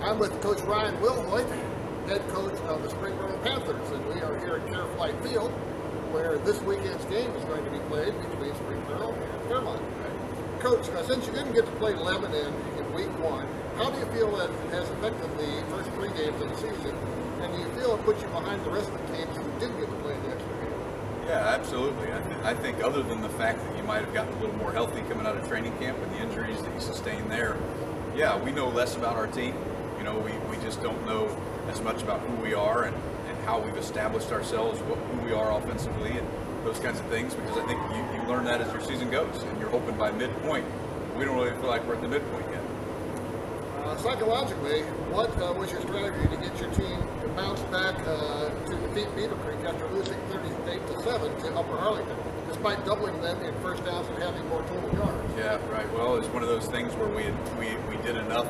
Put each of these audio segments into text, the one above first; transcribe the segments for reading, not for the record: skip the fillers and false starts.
I'm with Coach Ryan Wilhoit, head coach of the Springboro Panthers, and we are here at Flight Field, where this weekend's game is going to be played between Springboro and Fairmont. Coach, since you didn't get to play Lebanon in week 1, how do you feel that it has affected the first 3 games of the season, and do you feel it puts you behind the rest of the teams who didn't get to play the extra game? Yeah, absolutely. I think other than the fact that you might have gotten a little more healthy coming out of training camp and the injuries that you sustained there, yeah, we know less about our team. You know, we just don't know as much about who we are and how we've established ourselves, who we are offensively, and those kinds of things, because I think you learn that as your season goes, and you're hoping by midpoint. We don't really feel like we're at the midpoint yet. Psychologically, what was your strategy to get your team to bounce back to defeat Beaver Creek after losing 38-7 to Upper Arlington, despite doubling them in first downs and having more total yards? Yeah, right. Well, it's one of those things where we did enough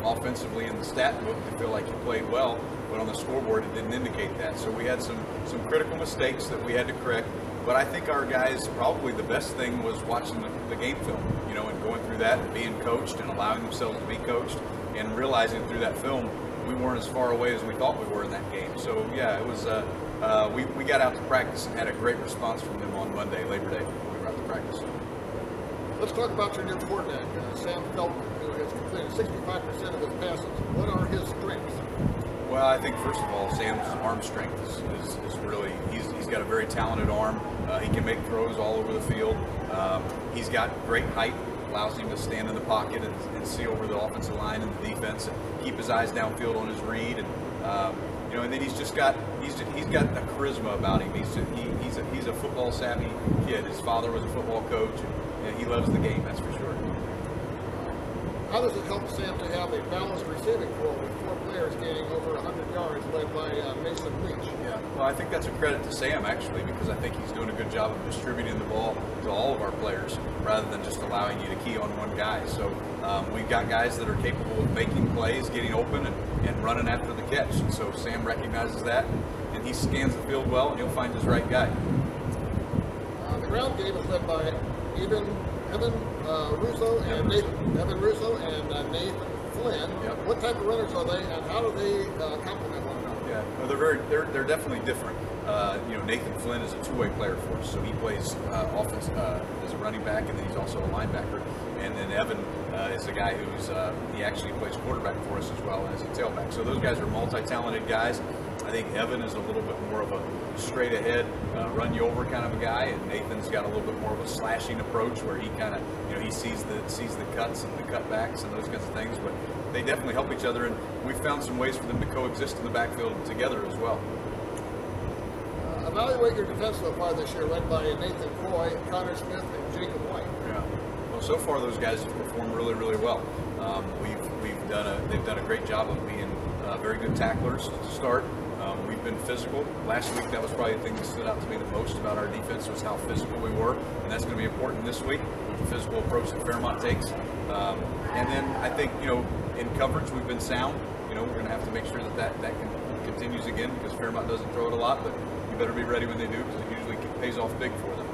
offensively in the stat book to feel like you played well, but on the scoreboard it didn't indicate that. So we had some critical mistakes that we had to correct. But I think our guys, probably the best thing was watching the game film, you know, and going through that and being coached and allowing themselves to be coached and realizing through that film we weren't as far away as we thought we were in that game. So yeah, it was. We got out to practice and had a great response from them on Monday, Labor Day, when we were out to practice. Let's talk about your new quarterback, Sam Felton, who has completed 65% of his passes. What are his strengths? Well, I think first of all, Sam's arm strength is really, he's got a very talented arm. He can make throws all over the field. He's got great height, allows him to stand in the pocket and see over the offensive line and the defense and keep his eyes downfield on his read. And you know, and then he's got a charisma about him. He's a football savvy kid. His father was a football coach, and he loves the game. That's for sure. How does it help Sam to have a balanced receiving corps with 4 players gaining over 100 yards led by Mason Leach? Yeah, well, I think that's a credit to Sam, actually, because I think he's doing a good job of distributing the ball to all of our players rather than just allowing you to key on one guy. So we've got guys that are capable of making plays, getting open, and running after the catch. And so Sam recognizes that, and he scans the field well, and he'll find his right guy. The ground game is led by Evan Russo and Nathan Flynn. Yep. What type of runners are they, and how do they complement one another? Yeah, well, they're definitely different. You know, Nathan Flynn is a 2-way player for us, so he plays offense as a running back, and then he's also a linebacker. And then Evan is a guy who's he actually plays quarterback for us as well as a tailback. So those guys are multi-talented guys. I think Evan is a little bit more of a straight ahead, run you over kind of a guy, and Nathan's got a little bit more of a slashing approach where he kind of, you know, he sees the cuts and the cutbacks and those kinds of things. But they definitely help each other, and we've found some ways for them to coexist in the backfield together as well. Evaluate your defense so far this year, led by Nathan Coy, Connor Smith, and Jacob White. Yeah. Well, so far those guys have performed really, really well. They've done a great job of being very good tacklers to start. We've been physical. Last week, that was probably the thing that stood out to me the most about our defense was how physical we were, and that's going to be important this week with the physical approach that Fairmont takes. And then I think, you know, in coverage we've been sound. You know, we're going to have to make sure that continues again, because Fairmont doesn't throw it a lot, but you better be ready when they do, because it usually pays off big for them.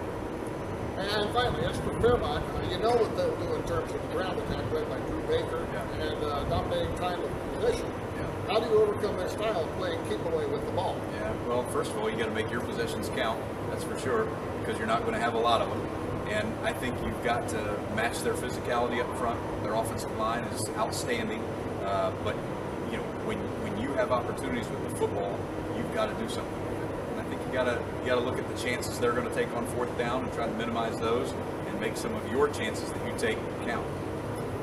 And finally, as for Fairmont, you know what they'll do in terms of the ground attack led by Drew Baker and dominating time of possession. Yeah. How do you overcome their style of playing keep away with the ball? Yeah, well, first of all, you got to make your possessions count. That's for sure, because you're not going to have a lot of them. And I think you've got to match their physicality up front. Their offensive line is outstanding, but you know, when you have opportunities with the football, you've got to do something with it. And I think you got to look at the chances they're going to take on 4th down and try to minimize those and make some of your chances that you take count.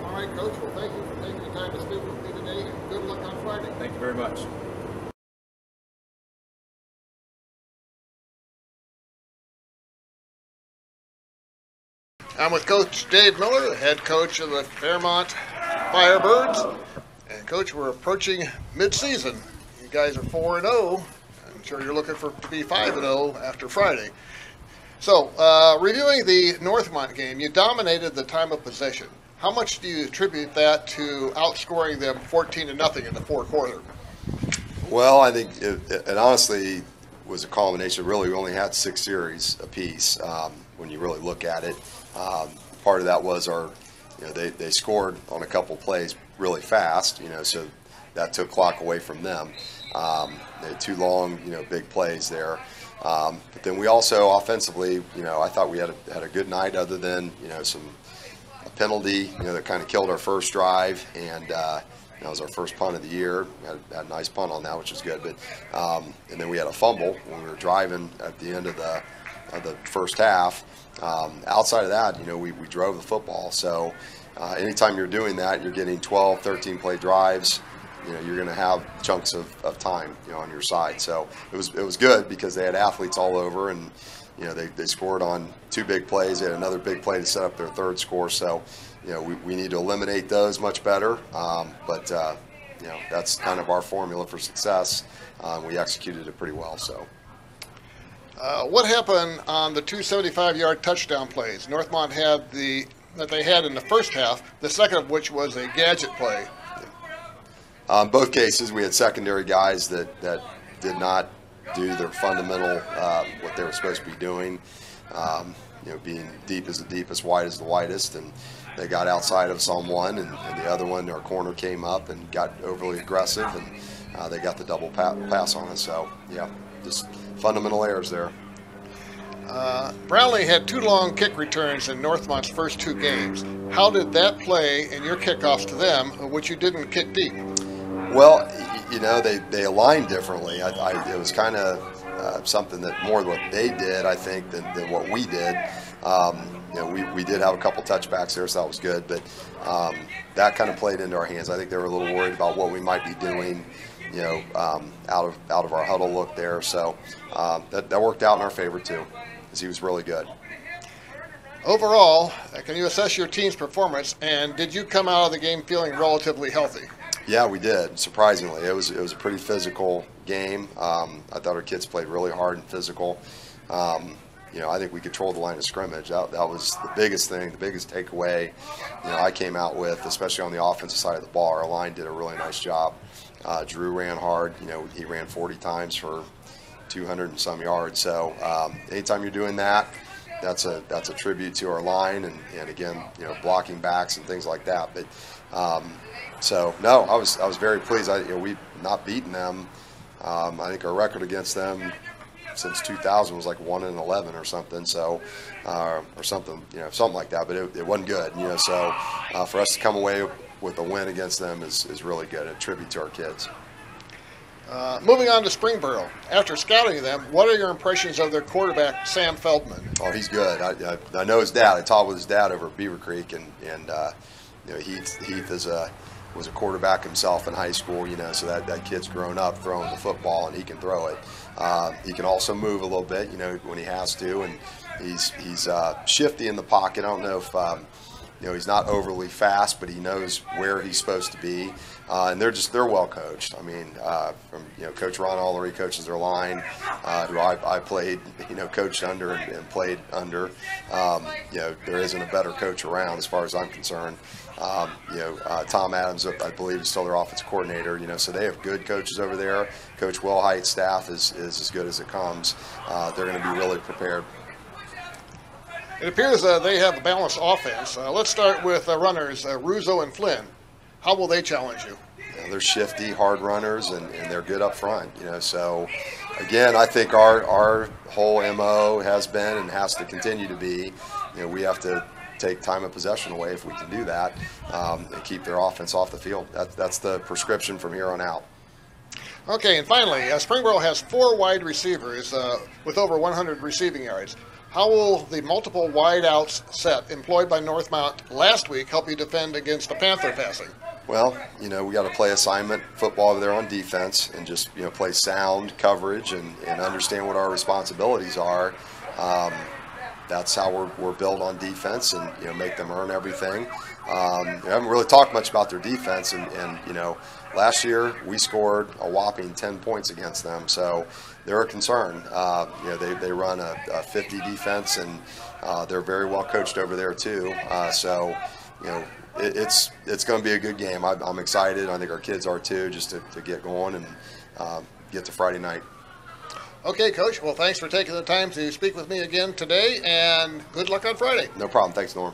All right, Coach. Well, thank you for taking the time to speak with me today, and good luck on Friday. Thank you very much. I'm with Coach Dave Miller, the head coach of the Fairmont Firebirds. And Coach, we're approaching mid-season. You guys are 4-0. I'm sure you're looking to be 5-0 after Friday. So, reviewing the Northmont game, you dominated the time of possession. How much do you attribute that to outscoring them 14-0 in the fourth quarter? Well, I think it honestly was a combination. Really, we only had 6 series apiece when you really look at it. Part of that was they scored on a couple plays really fast, so that took clock away from them. They had 2 long, big plays there. But then we also offensively, I thought we had a good night, other than a penalty, that kind of killed our first drive, and that was our first punt of the year. We had a nice punt on that, which was good. But and then we had a fumble when we were driving at the end of the first half. Outside of that, we drove the football. So anytime you're doing that, you're getting 12, 13 play drives. You're going to have chunks of time, on your side. So it was good because they had athletes all over, and they scored on 2 big plays. They had another big play to set up their 3rd score. So we need to eliminate those much better. But that's kind of our formula for success. We executed it pretty well. So. What happened on the 2 75-yard touchdown plays? Northmont had that they had in the first half, the second of which was a gadget play. Both cases, we had secondary guys that did not do their fundamental, what they were supposed to be doing. Being deep is the deepest, wide is the widest, and they got outside of us on one, and the other one, our corner came up and got overly aggressive, and they got the double pass on us. So, yeah, just fundamental errors there. Brownlee had 2 long kick returns in Northmont's first 2 games. How did that play in your kickoffs to them, which you didn't kick deep? Well, they aligned differently. It was kind of something that more what they did, I think, than what we did. We did have a couple touchbacks there, so that was good. But that kind of played into our hands. I think they were a little worried about what we might be doing, out of our huddle look there. So that worked out in our favor too, because he was really good. Overall, can you assess your team's performance, and did you come out of the game feeling relatively healthy? Yeah, we did. Surprisingly, it was a pretty physical game. I thought our kids played really hard and physical. I think we controlled the line of scrimmage. That was the biggest thing, the biggest takeaway. I came out with, especially on the offensive side of the ball. Our line did a really nice job. Drew ran hard. He ran 40 times for 200 and some yards. So anytime you're doing that, that's a tribute to our line, and again, blocking backs and things like that. But so no, I was very pleased. We've not beaten them. I think our record against them since 2000 was like 1-11 or something. So or something, something like that. But it wasn't good. So for us to come away with a win against them is really good. A tribute to our kids. Moving on to Springboro. After scouting them, what are your impressions of their quarterback, Sam Feldman? Oh, he's good. I know his dad. I taught with his dad over at Beaver Creek, and Heath was a quarterback himself in high school. So that kid's grown up throwing the football, and he can throw it. He can also move a little bit, when he has to, and he's shifty in the pocket. I don't know if he's not overly fast, but he knows where he's supposed to be. And they're well coached. I mean, from Coach Ron Allery coaches their line, who I played, coached under and played under. There isn't a better coach around as far as I'm concerned. Tom Adams, I believe, is still their offensive coordinator. So they have good coaches over there. Coach Wilhoit's staff is as good as it comes. They're going to be really prepared. It appears they have a balanced offense. Let's start with runners, Russo and Flynn. How will they challenge you? They're shifty, hard runners, and they're good up front. So, again, I think our whole MO has been and has to continue to be, we have to take time of possession away if we can do that, and keep their offense off the field. That's the prescription from here on out. Okay, and finally, Springboro has 4 wide receivers with over 100 receiving yards. How will the multiple wideouts set employed by Northmont last week help you defend against the Panther passing? Well, we got to play assignment football over there on defense and just, play sound coverage and understand what our responsibilities are. That's how we're built on defense, and, make them earn everything. I haven't really talked much about their defense, and last year we scored a whopping 10 points against them, so they're a concern. They run a 50 defense, and they're very well coached over there too. So it's going to be a good game. I'm excited. I think our kids are too, just to get going and get to Friday night. Okay, Coach. Well, thanks for taking the time to speak with me again today, and good luck on Friday. No problem. Thanks, Norm.